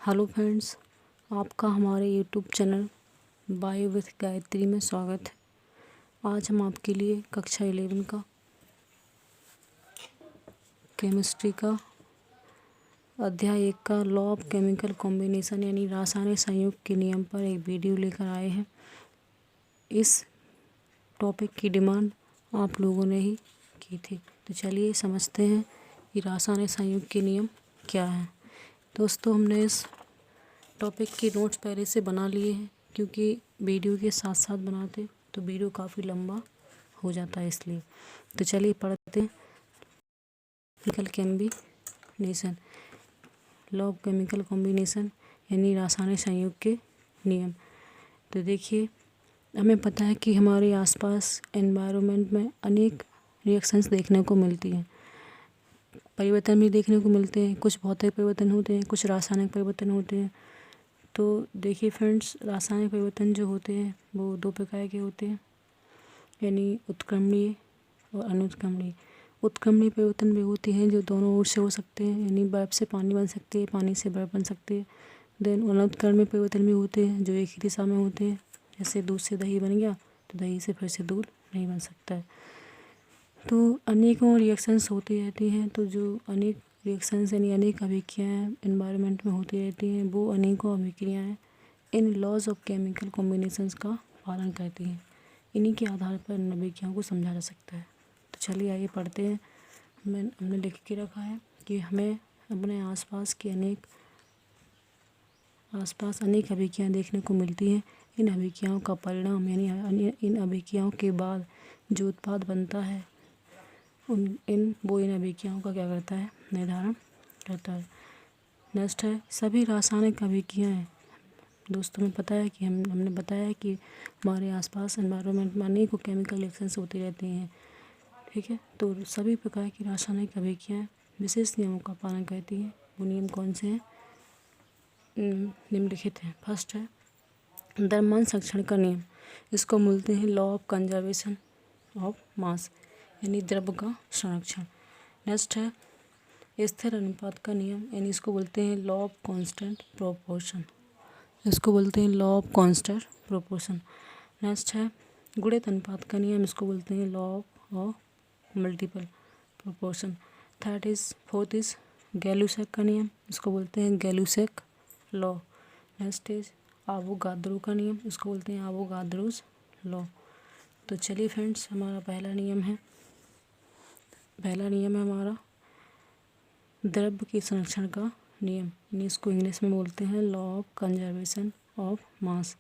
Hello friends, आपका हमारे YouTube channel bio with Gayatri में स्वागत है। आज हम आपके लिए कक्षा 11 का केमिस्ट्री का अध्याय 1 का लॉ ऑफ केमिकल कॉम्बिनेशन यानी रासायनिक संयोग के नियम पर एक वीडियो लेकर आए हैं। इस टॉपिक की डिमांड आप लोगों ने ही की थी, तो चलिए समझते हैं कि रासायनिक संयोग के नियम क्या हैं। दोस्तों, हमने इस टॉपिक के नोट्स पहले से बना लिए हैं, क्योंकि वीडियो के साथ साथ बनाते तो वीडियो काफ़ी लंबा हो जाता है, इसलिए। तो चलिए पढ़ते हैं। Chemical combination, law of chemical combination यानी रासायनिक संयोग के नियम। तो देखिए, हमें पता है कि हमारे आसपास एनवायरनमेंट में अनेक रिएक्शंस देखने को मिलती हैं, परिवर्तन भी देखने को मिलते हैं। कुछ भौतिक परिवर्तन होते हैं, कुछ रासायनिक परिवर्तन होते हैं। तो देखिए फ्रेंड्स, रासायनिक परिवर्तन जो होते हैं वो दो प्रकार के होते हैं, यानी उत्क्रमणीय और अनुत्क्रमणीय। उत्क्रमणीय परिवर्तन भी होते हैं जो दोनों ओर से हो सकते हैं, यानी बर्फ़ से पानी बन सकती है, पानी से बर्फ़ बन सकती है। देन अनुत्क्रमणीय परिवर्तन भी होते हैं जो एक ही दिशा में होते हैं, जैसे दूध से दही बन गया तो दही से फिर से दूध नहीं बन सकता है। तो अनेकों रिएक्शंस होती रहती हैं। तो जो अनेक रिएक्शंस यानी अनेक अभिक्रियाएँ एनवायरनमेंट में होती रहती हैं, वो अनेकों अभिक्रियाएँ इन लॉज ऑफ केमिकल कॉम्बिनेशंस का पालन करती हैं। इन्हीं के आधार पर इन अभिक्रियाओं को समझा जा सकता है। तो चलिए आइए पढ़ते हैं। हमने लिख के रखा है कि हमें अपने आसपास अनेक अभिक्रियाएँ देखने को मिलती हैं। इन अभिक्रियाओं का परिणाम यानी इन अभिक्रियाओं के बाद जो उत्पाद बनता है इन अभिक्रियाओं का क्या करता है, निर्धारण करता है। नेक्स्ट है सभी रासायनिक अभिक्रियाएँ। दोस्तों, हमें पता है कि हमने बताया है कि हमारे आसपास एनवायरनमेंट में अनेकों केमिकल रिएक्शंस होती रहती हैं, ठीक है। तो सभी प्रकार की रासायनिक अभिक्रियाएँ विशेष नियमों का पालन करती हैं। वो नियम कौन से हैं? निम्नलिखित हैं। फर्स्ट है द्रव्यमान संरक्षण का नियम। इसको बोलते हैं law of conservation of mass, यानी द्रव्य का संरक्षण। नेक्स्ट है स्थिर अनुपात का नियम, यानी इसको बोलते हैं लॉ ऑफ कांस्टेंट प्रोपोर्शन। इसको बोलते हैं law of constant proportion. Next है गुणित अनुपात का नियम। इसको बोलते हैं law of multiple proportion. Fourth is Gay Lussac का नियम। इसको बोलते हैं Gay Lussac law. Next is Avogadro का नियम। इसको बोलते हैं आवोगाद्रोस लॉ। तो चलिए फ्रेंड्स, हमारा पहला नियम है हमारा द्रव्य के संरक्षण का नियम, यानी इसको इंग्लिश में बोलते हैं law of conservation of mass.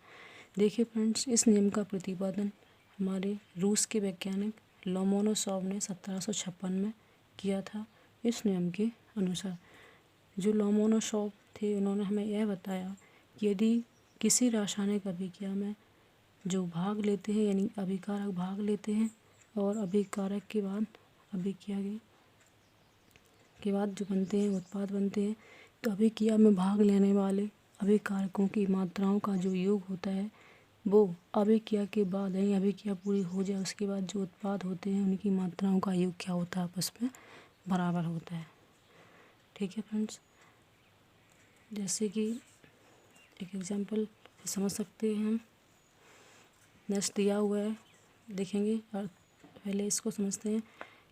देखिए फ्रेंड्स, इस नियम का प्रतिपादन हमारे रूस के वैज्ञानिक लोमोनोसॉव ने 1756 में किया था। इस नियम के अनुसार जो लोमोनोसॉव थे, उन्होंने हमें यह बताया कि यदि किसी रासायनिक अभिक्रिया में जो भाग लेते हैं, यानी अभिकारक भाग लेते हैं, और अभिकारक के बाद अभिक्रिया के बाद जो बनते हैं उत्पाद बनते हैं, तो अभिक्रिया में भाग लेने वाले अभिकारकों की मात्राओं का जो योग होता है, वो अभिक्रिया के बाद यानी अभिक्रिया पूरी हो जाए उसके बाद जो उत्पाद होते हैं उनकी मात्राओं का योग क्या होता है, आपस में बराबर होता है। ठीक है फ्रेंड्स, जैसे कि एक एग्जांपल समझ सकते हैं हम। नेक्स्ट दिया हुआ है, देखेंगे, और पहले इसको समझते हैं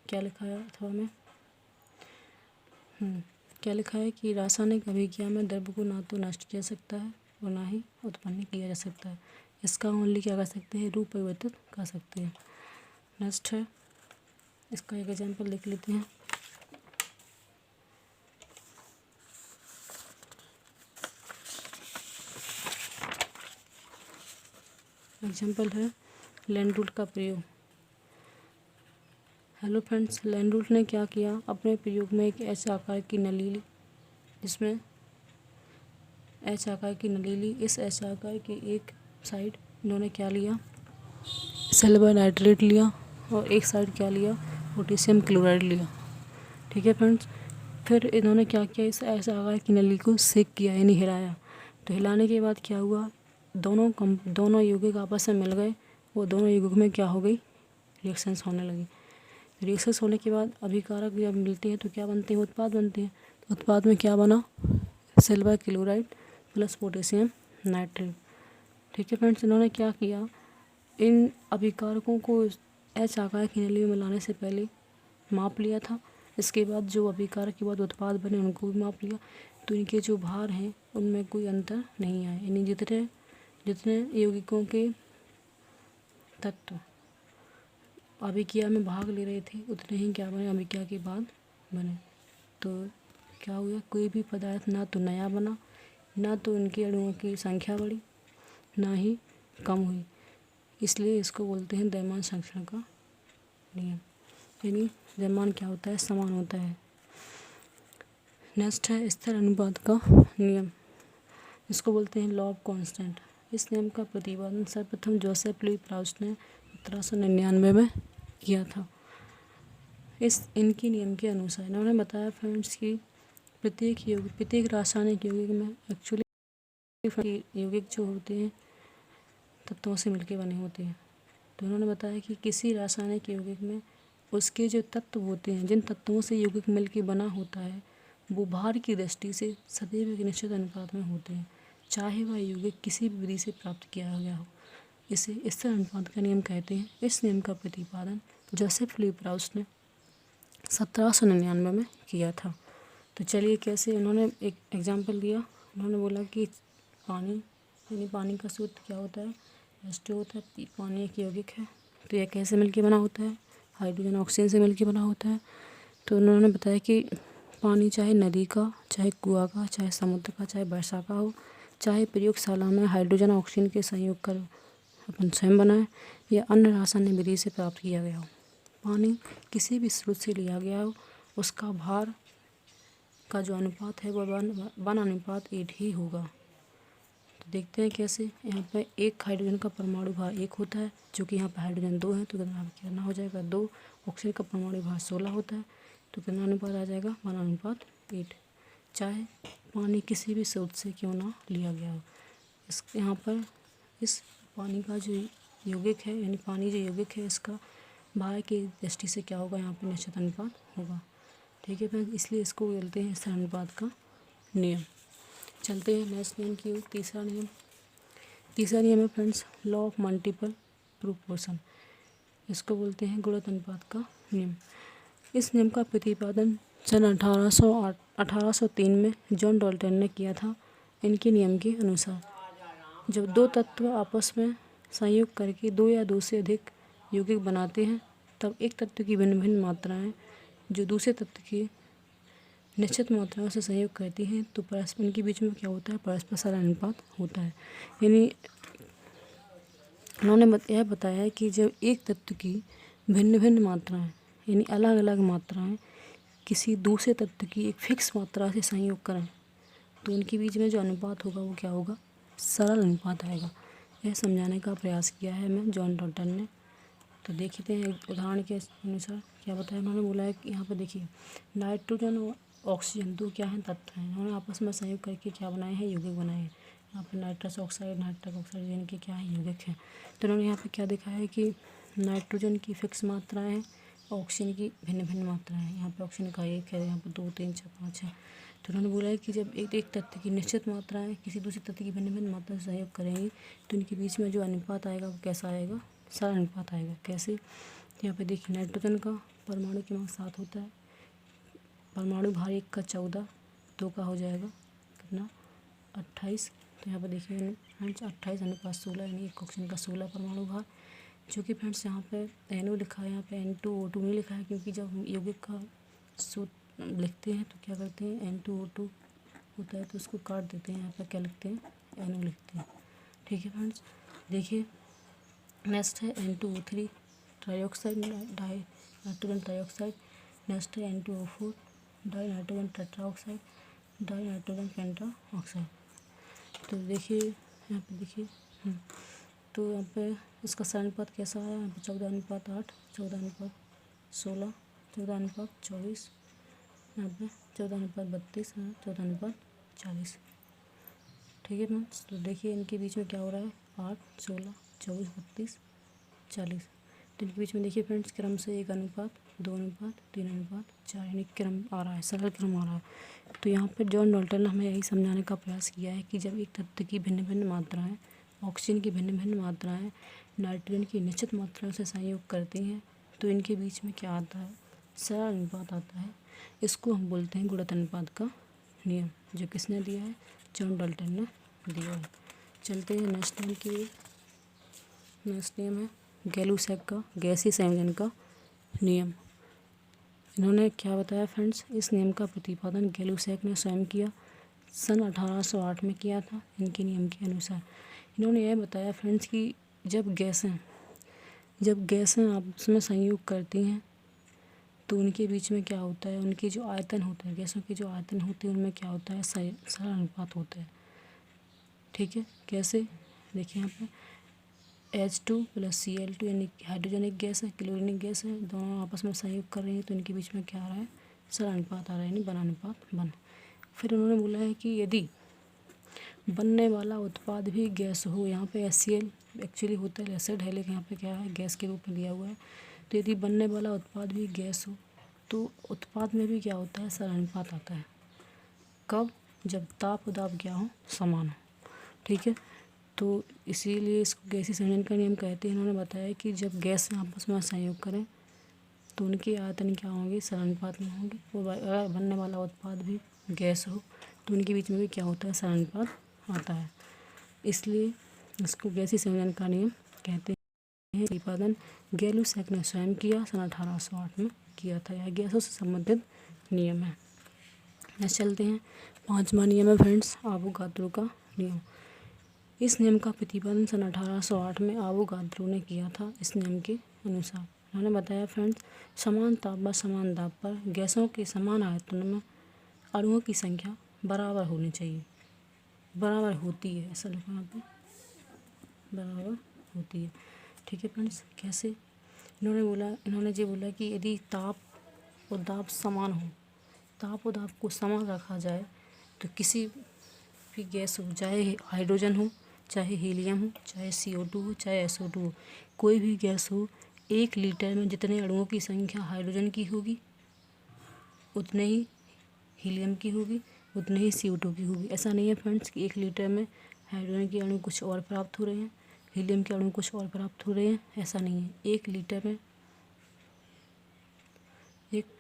क्या लिखा है अथवा में क्या लिखा है कि रासायनिक अभिक्रिया में द्रव्य को ना तो नष्ट किया जा सकता है और ना ही उत्पन्न किया जा सकता है। इसका ओनली क्या कर सकते हैं, रूप परिवर्तित कर सकते हैं। नेक्स्ट है, इसका एक एग्जांपल लिख लेते हैं। एग्जांपल है लैंडरूट का प्रयोग। हेलो फ्रेंड्स, लैंडरूट ने क्या किया, अपने प्रयोग में एक एच आकार की नली ली, जिसमें एच आकार की नली ली। इस एच आकार के एक साइड इन्होंने क्या लिया, सिल्वर नाइट्रेट लिया, और एक साइड क्या लिया, पोटेशियम क्लोराइड लिया। ठीक है फ्रेंड्स, फिर इन्होंने क्या किया, इस एच आकार की नली को सेक किया, यानी हिलाया। तो हिलाने के बाद क्या हुआ, दोनों यौगिक आपस में मिल गए। वो दोनों यौगिक में क्या हो गई, रिएक्शंस होने लगी। रिएक्शंस होने के बाद अभिकारक जब मिलते हैं तो क्या बनते हैं, उत्पाद बनते हैं। तो उत्पाद में क्या बना, silver chloride plus potassium nitrate. ठीक है फ्रेंड्स, इन्होंने क्या किया, इन अभिकारकों को एच आकार की नली में मिलाने से पहले माप लिया था। इसके बाद जो अभिकारक के बाद उत्पाद बने उनको भी माप लिया, तो इनके जो भार हैं उनमें कोई अंतर नहीं आया। यानी जितने जितने यौगिकों के तत्व अभिक्रिया में भाग ले रहे थे उतने ही क्या बने, अभिक्रिया के बाद बने। तो क्या हुआ, कोई भी पदार्थ ना तो नया बना, ना तो इनके अणुओं की संख्या बढ़ी, ना ही कम हुई। इसलिए इसको बोलते हैं द्रव्यमान संरक्षण का नियम। यानी द्रव्यमान क्या होता है, समान होता है। नेक्स्ट है स्थिर अनुपात का नियम, इसको बोलते हैं लॉ ऑफ कांस्टेंट। इस नियम का प्रतिपादन सर्वप्रथम जोसेफ लुई प्राउस्ट ने 1799 में किया था। इनके नियम के अनुसार इन्होंने बताया फ्रेंड्स कि प्रत्येक रासायनिक यौगिक में एक्चुअली यौगिक जो होते हैं तत्वों से मिलकर बने होते हैं। तो उन्होंने बताया कि किसी रासायनिक यौगिक में उसके जो तत्व होते हैं, जिन तत्वों से यौगिक मिलकर बना होता है, वो भार की दृष्टि से सदैव एक निश्चित अनुपात में होते हैं, चाहे वह यौगिक किसी भी विधि से प्राप्त किया गया हो। इसे स्थिर अनुपात का नियम कहते हैं। इस नियम का प्रतिपादन जोसेफ लुई प्राउस्ट ने 1799 में किया था। तो चलिए कैसे, उन्होंने एक एग्जाम्पल दिया। उन्होंने बोला कि पानी, यानी पानी का सूत्र क्या होता है, H2 होता है। पानी एक यौगिक है, तो यह कैसे मिलकर बना होता है, हाइड्रोजन ऑक्सीजन से मिलकर बना होता है। तो उन्होंने बताया कि पानी चाहे नदी का, चाहे कुआं का, चाहे समुद्र का, चाहे वर्षा का हो, चाहे प्रयोगशाला में हाइड्रोजन ऑक्सीजन के संयोग कर अपन स्वयं बनाए, या अन्य रासायनिक विधि से प्राप्त किया गया हो, पानी किसी भी स्रोत से लिया गया हो, उसका भार का जो अनुपात है वह 1:8 ही होगा। तो देखते हैं कैसे। यहाँ पे एक हाइड्रोजन का परमाणु भार 1 होता है, जो कि यहाँ पे हाइड्रोजन 2 है, तो कितना करना हो जाएगा 2। ऑक्सीजन का परमाणु भार 16 होता है, तो कितना अनुपात आ जाएगा 1:8। चाहे पानी किसी भी स्रोत से क्यों ना लिया गया हो, इस यहाँ पर इस पानी का जो यौगिक है, यानी पानी जो यौगिक है, इसका भार की दृष्टि से क्या होगा, यहाँ पे निश्चित अनुपात होगा। ठीक है फ्रेंड्स, इसलिए इसको बोलते हैं स्थिर अनुपात का नियम। चलते हैं नेक्स्ट नियम की ओर। तीसरा नियम है friends law of multiple proportion. इसको बोलते हैं गुणित अनुपात का नियम। इस नियम का प्रतिपादन सन 1803 में जॉन डाल्टन ने किया था। इनके नियम के अनुसार जब दो तत्व आपस में संयोग करके 2 या 2 से अधिक यौगिक बनाते हैं, तब एक तत्व की भिन्न भिन्न मात्राएं जो दूसरे तत्व की निश्चित मात्राओं से संयोग करती हैं, तो परस्पर इनके बीच में क्या होता है, परस्पर सरण अनुपात होता है। यानी उन्होंने यह बताया है कि जब एक तत्व की भिन्न भिन्न मात्राएं, यानी अलग अलग मात्राएं किसी दूसरे तत्व की एक फिक्स मात्रा से संयोग करें, तो उनके बीच में जो अनुपात होगा वो क्या होगा, सरल अनुपात आएगा। यह समझाने का प्रयास किया है हमें जॉन डाल्टन ने। तो देखते हैं एक उदाहरण के अनुसार क्या बताया। उन्होंने बोला है कि यहाँ पर देखिए नाइट्रोजन और ऑक्सीजन 2 क्या हैं, तत्व हैं। उन्होंने आपस में संयोग करके क्या बनाए हैं, यौगिक बनाए हैं। यहाँ पर नाइट्रस ऑक्साइड, नाइट्रस ऑक्साइड इनके क्या है, यौगिक हैं। तो उन्होंने यहाँ पर क्या दिखाया है कि नाइट्रोजन की फिक्स मात्राएँ हैं, ऑक्सीजन की भिन्न भिन्न मात्राएँ हैं। यहाँ पर ऑक्सीजन का 1 है, यहाँ पर 2, 3, 4, 5 है। तो उन्होंने बोला है कि जब एक तत्व की निश्चित मात्राएं किसी दूसरे तत्व की भिन्न भिन्न मात्रा से सहयोग करेंगी, तो इनके बीच में जो अनुपात आएगा वो कैसा आएगा, सरल अनुपात आएगा। कैसे, यहाँ पे देखिए नाइट्रोजन का परमाणु क्रमांक 7 होता है, परमाणु भार 1 का 14, 2 का हो जाएगा कितना 28। तो यहाँ पर देखिए फ्रेंड्स 28:16, यानी एक ऑक्सीजन का 16 परमाणु भार, जो कि फ्रेंड्स यहाँ पे NO लिखा है, यहाँ पे N2O2 नहीं लिखा है, क्योंकि जब हम यौगिक का सूत्र लिखते हैं तो क्या करते हैं, N2O2 होता है तो उसको काट देते हैं, यहाँ पर क्या लिखते हैं, NO लिखते हैं। ठीक है फ्रेंड्स, देखिए नेक्स्ट है N2O3 trioxide, nitrogen trioxide. Next है N2O4 die nitrogen tetroxide, die nitrogen पेंटा ऑक्साइड। तो देखिए यहाँ पे देखिए तो यहाँ पे इसका सरल अनुपात कैसा है, यहाँ पे 14:8, 14:16, 14:24, यहाँ पे 14:32, 14:40। ठीक है फ्रेंड्स, तो देखिए इनके बीच में क्या हो रहा है, 8, 16, 24, 32, 40। तो इनके बीच में देखिए फ्रेंड्स क्रम से 1:2:3:4 यानी क्रम आ रहा है, सरल क्रम आ रहा है। तो यहाँ पर जॉन डाल्टन ने हमें यही समझाने का प्रयास किया है कि जब एक तत्व की भिन्न भिन्न मात्राएँ, ऑक्सीजन की भिन्न भिन्न मात्राएँ नाइट्रोजन की निश्चित मात्रा से संयोग करती हैं तो इनके बीच में क्या आता है, सरल अनुपात आता है। इसको हम बोलते हैं गुणित अनुपात का नियम, जो किसने दिया है, जॉन डाल्टन ने दिया है। चलते हैं नेक्स्ट नियम की। नेक्स्ट नियम है गैलुसैक का गैसीय संयोजन का नियम। इन्होंने क्या बताया फ्रेंड्स, इस नियम का प्रतिपादन गैलुसैक ने स्वयं किया, सन 1808 में किया था। इनके नियम के अनुसार इन्होंने यह बताया फ्रेंड्स कि जब गैसें आपस में संयोग करती हैं तो उनके बीच में क्या होता है, उनके जो आयतन होते हैं, गैसों के जो आयतन होते हैं उनमें क्या होता है, सरल अनुपात होता है। ठीक है, कैसे, देखिए यहाँ पे H2 + Cl2 यानी हाइड्रोजन एक गैस है, क्लोरीन एक गैस है, दोनों आपस में संयोग कर रही हैं तो इनके बीच में क्या आ रहा है, सरल अनुपात आ रहा है, यानी बनानुपात बन। फिर उन्होंने बोला है कि यदि बनने वाला उत्पाद भी गैस हो, यहाँ पे HCl एक्चुअली होता है एसिड है, लेकिन यहाँ पे क्या है, गैस के रूप में दिया हुआ है। तो यदि बनने वाला उत्पाद भी गैस हो तो उत्पाद में भी क्या होता है, सरल अनुपात आता है। कब, जब ताप और दाब क्या हो, समान हो। ठीक है, तो इसीलिए इसको गैसीय संयोजन का नियम कहते हैं। इन्होंने बताया कि जब गैस आपस में संयोग करें तो उनके आयतन क्या होंगे, सरल अनुपात में होंगे। और अगर बनने वाला उत्पाद भी गैस हो तो उनके बीच में भी क्या होता है, सरल अनुपात आता है। इसलिए इसको गैसीय संयोजन का नियम कहते हैं। प्रतिपादन गैलुसैक ने स्वयं किया, सन 1808 में किया था। यह गैसों से संबंधित नियम है। नेक्स्ट चलते हैं, 5वां नियम है फ्रेंड्स, आवोगाद्रो का नियम। इस नियम का प्रतिपादन सन 1808 में आवोगाद्रो ने किया था। इस नियम के अनुसार उन्होंने बताया फ्रेंड्स, समान ताप व समान दाब पर गैसों के समान आयतन में अणुओं की संख्या बराबर होनी चाहिए। बराबर होती है, ऐसा लिखो यहाँ पे, बराबर होती है। ठीक है फ्रेंड्स, कैसे, इन्होंने ये बोला कि यदि ताप और दाब समान हो, ताप और दाब को समान रखा जाए तो किसी भी गैस हो, चाहे हाइड्रोजन हो, चाहे हीलियम हो, चाहे CO2 हो, चाहे SO2 हो, कोई भी गैस हो, 1 लीटर में जितने अणुओं की संख्या हाइड्रोजन की होगी उतने ही हीलियम की होगी, उतने ही CO2 की होगी। ऐसा नहीं है फ्रेंड्स कि 1 लीटर में हाइड्रोजन के अणु कुछ और प्राप्त हो रहे हैं, हीलियम के अणु कुछ और प्राप्त हो रहे हैं, ऐसा नहीं है। 1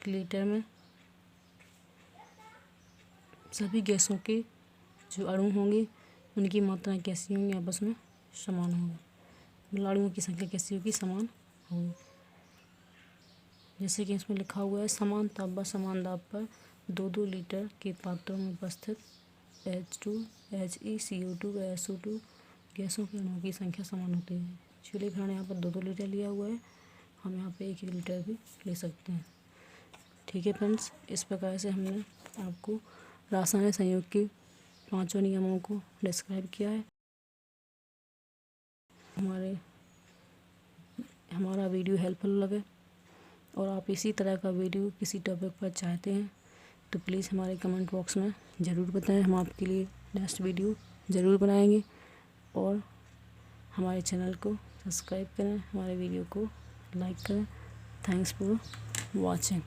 लीटर में सभी गैसों के जो अणु होंगे उनकी मात्राएं कैसी होंगी, आपस में समान होंगी। मतलब अणुओं की संख्या कैसी होगी, समान होगी। जैसे कि इसमें लिखा हुआ है, समान ताप व समान दाब पर 2-2 लीटर के पात्रों में उपस्थित H2, He, CO2 व SO2 गैसों के अणुओं की संख्या समान होती है। चलिए फिर यहाँ पर 2-2 लीटर लिया हुआ है, हम यहाँ पे 1-1 लीटर भी ले सकते हैं। ठीक है फ्रेंड्स, इस प्रकार से हमने आपको रासायनिक संयोग के 5 नियमों को डिस्क्राइब किया है। हमारा वीडियो हेल्पफुल लगे और आप इसी तरह का वीडियो किसी टॉपिक पर चाहते हैं तो प्लीज़ हमारे कमेंट बॉक्स में ज़रूर बताएं, हम आपके लिए नेक्स्ट वीडियो ज़रूर बनाएंगे। और हमारे चैनल को सब्सक्राइब करें, हमारे वीडियो को लाइक करें। Thanks for watching.